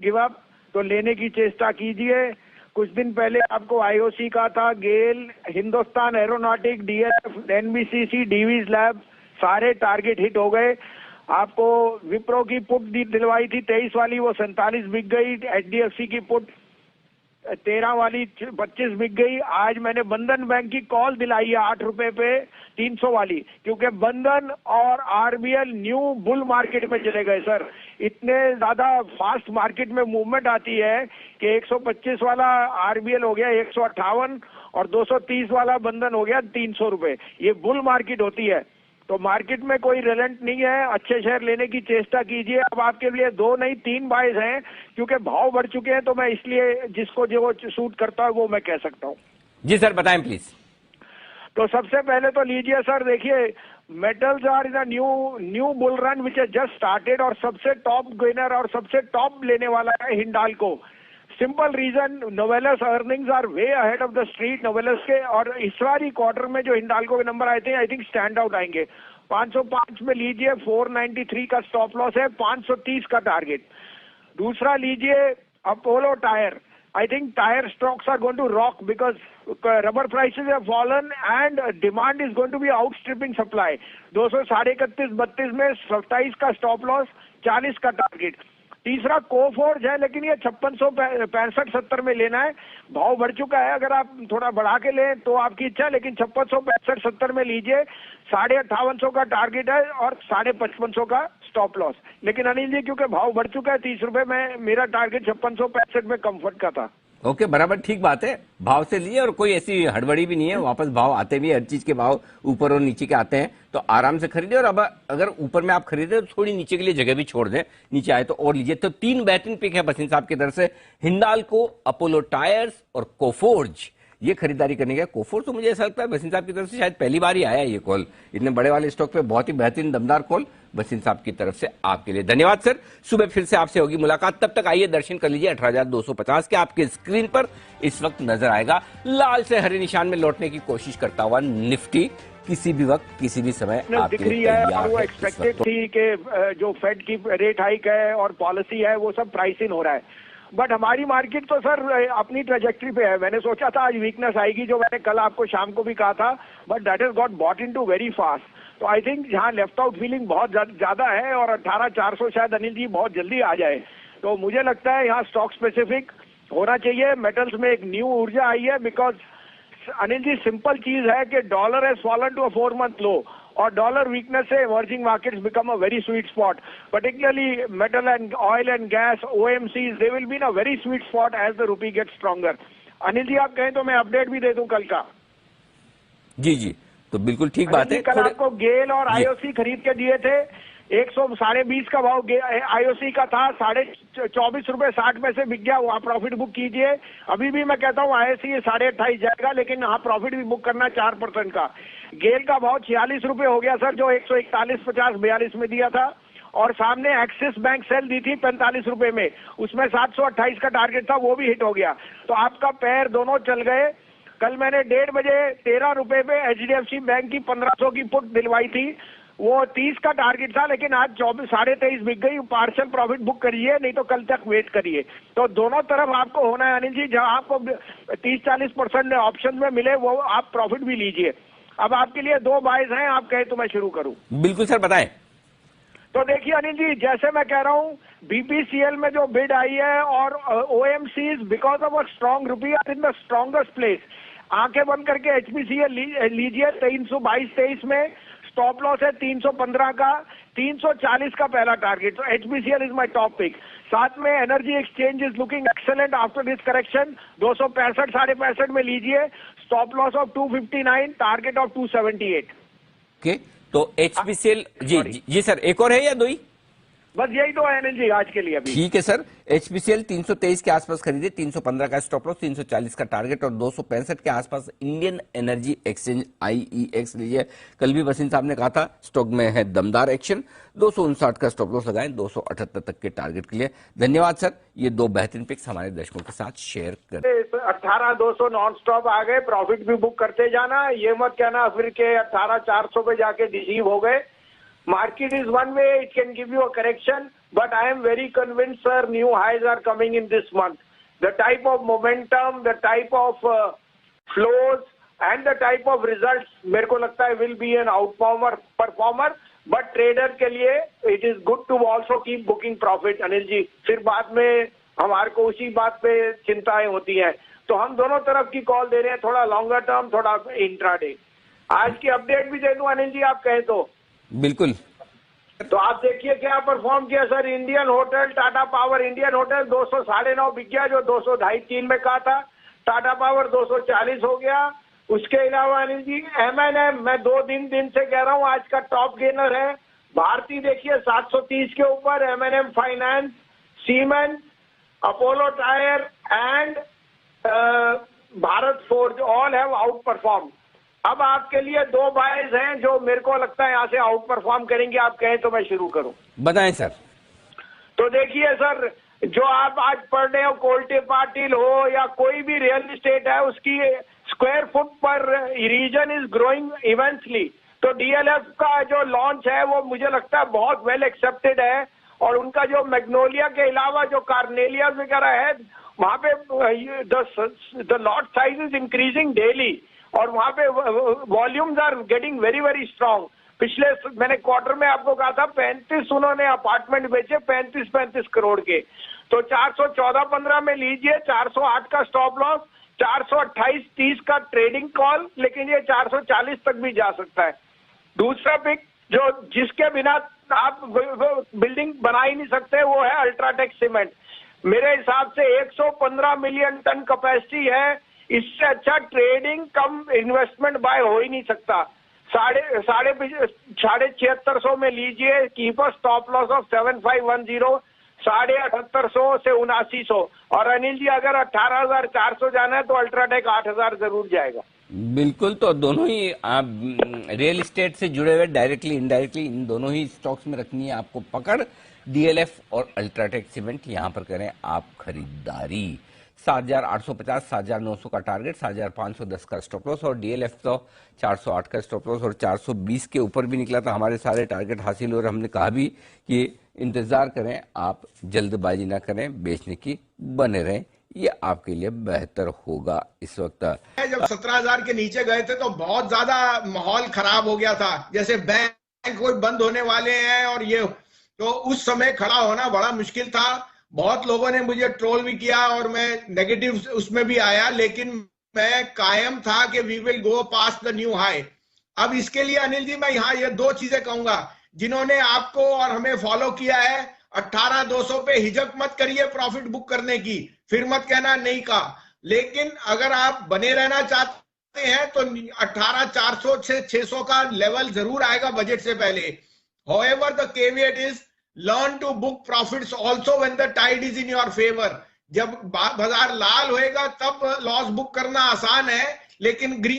Give up, तो लेने की चेष्टा कीजिए। कुछ दिन पहले आपको आईओसी का था, GAIL, Hindustan aeronautic, DLF, NBCC, Divi's lab, सारे टारगेट हिट हो गए। आपको विप्रो की पुट दिलवाई थी 23 वाली, वो 47 बिक गई। एचडीएफसी की पुट 13 वाली 25 बिक गई। आज मैंने बंधन बैंक की कॉल दिलाई है 8 रुपए पे 300 वाली, क्योंकि बंधन और आरबीएल न्यू बुल मार्केट में चले गए सर। इतने ज्यादा फास्ट मार्केट में मूवमेंट आती है कि 125 वाला आरबीएल हो गया 158 और 230 वाला बंधन हो गया 300 रुपए। ये बुल मार्केट होती है, तो मार्केट में कोई रिलेंट नहीं है। अच्छे शेयर लेने की चेष्टा कीजिए। अब आपके लिए 2 नहीं 3 बाइज हैं, क्योंकि भाव बढ़ चुके हैं, तो मैं इसलिए जिसको जो सूट करता है वो मैं कह सकता हूँ। जी सर, बताएं प्लीज। तो सबसे पहले तो लीजिए सर, देखिए metals are in a new bull run which has just started, और सबसे टॉप गेनर और सबसे टॉप लेने वाला है Hindalco. Simple reason, Novelis earnings are way ahead of the street Novelis के, और इस बारी क्वार्टर में जो हिंडाल्को के नंबर आए थे आई थिंक स्टैंड आउट आएंगे। 505 में लीजिए, 493 का स्टॉप लॉस है, 530 का टारगेट। दूसरा लीजिए Apollo tyre. I think tire stocks are going to rock because rubber prices have fallen and demand is going to be outstripping supply. 231.32 में 27 का स्टॉप लॉस, 40 का टारगेट। तीसरा कोफोर्ज है, लेकिन ये 5665-70 में लेना है। भाव बढ़ चुका है, अगर आप थोड़ा बढ़ा के लें तो आपकी इच्छा है, लेकिन 5665-70 में लीजिए। 5850 का टारगेट है और 5550 का स्टॉप लॉस। लेकिन अनिल जी, क्योंकि भाव बढ़ चुका है 30 रुपए में, मेरा टारगेट 5665 में कंफर्ट का था। ओके, बराबर, ठीक बात है। भाव से लिए और कोई ऐसी हड़बड़ी भी नहीं है। वापस भाव आते भी, हर चीज के भाव ऊपर और नीचे के आते हैं, तो आराम से खरीदे। और अब अगर ऊपर में आप खरीदे तो थोड़ी नीचे के लिए जगह भी छोड़ दें, नीचे आए तो और लीजिए। तो 3 बेहतरीन पिक है बसिन साहब की तरफ से, हिंडाल्को, अपोलो टायर्स और कोफोर्ज। ये खरीदारी करने का। कोफोर्ज तो मुझे ऐसा लगता है बसिन साहब की तरफ से शायद पहली बार ही आया है ये कॉल। इतने बड़े वाले स्टॉक पे बहुत ही बेहतरीन दमदार कॉल बसिन साहब की तरफ से आपके लिए। धन्यवाद सर। सुबह फिर से आपसे होगी मुलाकात, तब तक आइए दर्शन कर लीजिए 18,250 के। आपके स्क्रीन पर इस वक्त नजर आएगा लाल से हरे निशान में लौटने की कोशिश करता हुआ निफ्टी, किसी भी वक्त किसी भी समय दिख रही है। और वो एक्सपेक्टेड थी कि जो फेड की रेट हाइक है और पॉलिसी है वो सब प्राइस इन हो रहा है, बट हमारी मार्केट तो सर अपनी ट्रेजेक्ट्री पे है। मैंने सोचा था आज वीकनेस आएगी, जो मैंने कल आपको शाम को भी कहा था, but that has got bought into very fast. तो आई थिंक जहां लेफ्ट आउट फीलिंग बहुत ज्यादा है, और 18,400 शायद अनिल जी बहुत जल्दी आ जाए, तो मुझे लगता है यहाँ स्टॉक स्पेसिफिक होना चाहिए। मेटल्स में एक न्यू ऊर्जा आई है, बिकॉज अनिल जी सिंपल चीज है कि dollar has fallen to a 4 month low, और डॉलर वीकनेस से emerging markets become a very sweet spot, particularly metal and oil and gas, OMCs, they will be in a very sweet spot as the rupee gets stronger. Anil ji आप कहें तो मैं update भी दे दूं कल का। जी जी, तो बिल्कुल ठीक बात है। कल आपको गेल और आईओसी खरीद के दिए थे। 120 का भाव आईओसी का था, 24.60 रुपए से बिक गया, वहां प्रॉफिट बुक कीजिए। अभी भी मैं कहता हूँ आईओसी 28.5 जाएगा, लेकिन यहाँ प्रॉफिट भी बुक करना 4% का। गेल का भाव 46 रुपए हो गया सर, जो 141.50-42 में दिया था, और सामने एक्सिस बैंक सेल दी थी 45 रुपए में, उसमें 728 का टारगेट था, वो भी हिट हो गया। तो आपका पैर दोनों चल गए। कल मैंने 1:30 बजे 13 रुपए पे एचडीएफसी बैंक की 1500 की पुट दिलवाई थी, वो 30 का टारगेट था, लेकिन आज 23.5 बिक गई। पार्शियल प्रॉफिट बुक करिए, नहीं तो कल तक वेट करिए। तो दोनों तरफ आपको होना है अनिल जी, जहां आपको 30-40% ऑप्शन में मिले वो आप प्रॉफिट भी लीजिए। अब आपके लिए 2 बाइज हैं, आप कहे तो मैं शुरू करूं? बिल्कुल सर, बताएं। तो देखिए अनिल जी, जैसे मैं कह रहा हूं, बीपीसीएल में जो बिड आई है और OMCs because of a strong rupee are in the strongest place. आंखें बंद करके एचपीसीएल लीजिए 322-23 में, स्टॉप लॉस है 315 का, 340 का पहला टारगेट। तो HPCL is my top pick. साथ में energy exchange is looking excellent after this correction, 265-65.5 में लीजिए, stop loss of 259, target of 278। Okay, तो एचपीसीएल जी सर, एक और है या 2 ही? बस यही तो है अनिल जी आज के लिए अभी। ठीक है सर। एचपीसीएल 323 के आसपास खरीदे, 315 का स्टॉप लॉस, 340 का टारगेट और 265 के आसपास इंडियन एनर्जी एक्सचेंज IEX लीजिए। कल भी वसीम साहब ने कहा था स्टॉक में है दमदार एक्शन, 259 का स्टॉप लॉस लगाएं, 278 तक के टारगेट के लिए। धन्यवाद सर, ये 2 बेहतरीन पिक्स हमारे दर्शकों के साथ शेयर कर। 18,200 नॉन स्टॉप आ गए, प्रॉफिट भी बुक करते जाना, ये मत कहना फिर के 18,400 पे जाके रिसीव हो गए। Market is one way, it can give you a correction, but I am very convinced, sir, new highs are coming in this month. The type of momentum, the type of flows and the type of results मेरे को लगता है will be an performer, but trader के लिए it is good to also keep booking profit. Anil ji, फिर बाद में हमारे को उसी बात पे चिंताएं होती हैं, तो हम दोनों तरफ की कॉल दे रहे हैं, थोड़ा लॉन्गर टर्म, थोड़ा इंट्राडे। आज की अपडेट भी दे दूं अनिल जी, आप कहें तो? बिल्कुल। तो आप देखिए क्या परफॉर्म किया sir. Indian hotel, Tata power, Indian hotel 200 9.5 बिक गया, जो 200 2.5-3 में कहा था। टाटा पावर 240 हो गया। उसके अलावा अनिल जी M&M, मैं 2 दिन से कह रहा हूँ आज का टॉप गेनर है। भारती देखिए 730 के ऊपर, M&M finance, siemens, Apollo tyre and Bharat forge all have out perform. अब आपके लिए 2 बायर्स हैं जो मेरे को लगता है यहाँ से आउट परफॉर्म करेंगे। आप कहें तो मैं शुरू करूं? बताएं सर। तो देखिए सर, जो आप आज पढ़ रहे हो, कोल्टे पाटिल हो या कोई भी रियल एस्टेट है, उसकी स्क्वायर फुट पर रीजन इज ग्रोइंग इवेंसली। तो DLF का जो लॉन्च है वो मुझे लगता है बहुत वेल एक्सेप्टेड है, और उनका जो मैग्नोलिया के अलावा जो कार्नेलिया वगैरह है, वहां पे the lot size is increasing daily, और वहां पे volumes are getting very very strong. पिछले मैंने क्वार्टर में आपको कहा था 35 उन्होंने अपार्टमेंट बेचे 35 करोड़ के। तो 414-15 में लीजिए, 408 का स्टॉप लॉस, 428-30 का ट्रेडिंग कॉल, लेकिन ये 440 तक भी जा सकता है। दूसरा पिक जो जिसके बिना आप बिल्डिंग बना ही नहीं सकते, वो है अल्ट्राटेक सीमेंट। मेरे हिसाब से 115 मिलियन टन कैपेसिटी है, इससे अच्छा ट्रेडिंग कम इन्वेस्टमेंट बाय हो ही नहीं सकता। 7,500 में लीजिए, कीपर स्टॉप लॉस ऑफ 7510, 7,7800 से 7900। और अनिल जी अगर 18,400 जाना है तो अल्ट्राटेक 8,000 जरूर जाएगा। बिल्कुल। तो दोनों ही आप रियल एस्टेट से जुड़े हुए, डायरेक्टली इनडायरेक्टली, इन दोनों ही स्टॉक्स में रखनी है आपको पकड़। DLF और अल्ट्राटेक सीमेंट, यहां पर करें आप खरीदारी। 7,850, 7,900 का टारगेट, 7,510 का स्टॉप लॉस, और DLF तो 408 का स्टॉप लॉस और 420 के ऊपर भी निकला था। हमारे सारे टारगेट हासिल हो रहे। हमने कहा भी कि इंतजार करें, आप जल्दबाजी ना करें, बेचने की बने रहें, ये आपके लिए बेहतर होगा इस वक्त। जब 17,000 के नीचे गए थे तो बहुत ज्यादा माहौल खराब हो गया था, जैसे बैंक कोई बंद होने वाले हैं, और ये तो उस समय खड़ा होना बड़ा मुश्किल था। बहुत लोगों ने मुझे ट्रोल भी किया और मैं नेगेटिव उसमें भी आया, लेकिन मैं कायम था कि we will go past the new high. अब इसके लिए अनिल जी मैं यहाँ ये 2 चीजें कहूंगा। जिन्होंने आपको और हमें फॉलो किया है, 18,200 पे हिजक मत करिए प्रॉफिट बुक करने की, फिर मत कहना नहीं कहा। लेकिन अगर आप बने रहना चाहते हैं तो 18,400 से 600 का लेवल जरूर आएगा बजट से पहले। However, the caveat is learn to book profits also when the tide is in your favor. जब बाजार लाल होएगा तब लॉस बुक करना आसान है, लेकिन ग्रीन